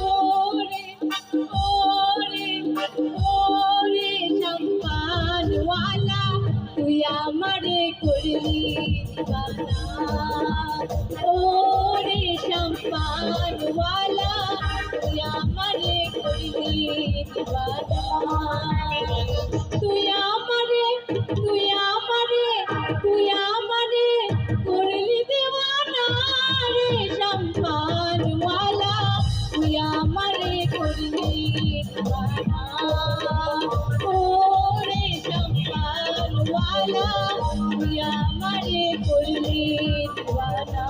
ওরে ওরে ওরে সম্মানওয়ালা তুই আমারে করলি দিবানা ওরে সম্মানওয়ালা তুই আমারে করলি দিবানা তুই আমারে তুই আমারে তুই আমারে করলি দিবানা রে সম্মানওয়ালা তুই আমারে করলি দিবানা ওরে সম্মানওয়ালা তুই আমারে করলি দিবানা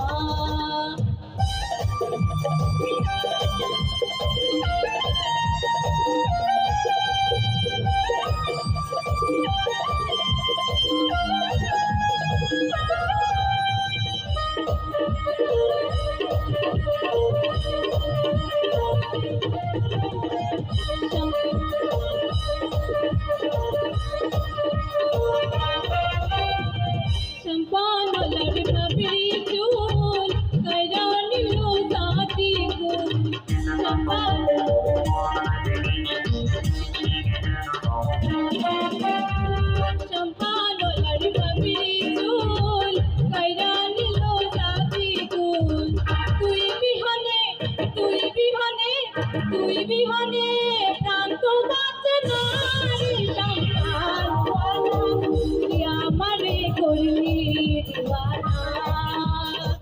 চম্পানলার ভাবি চুল কইরানি লো জাতি গুল চম্পানলার ভাবি চুল কইরানি লো জাতি গুল তুই বিহনে তুই বিহনে তুই বিহনে প্রাণ তো বাঁচে না রে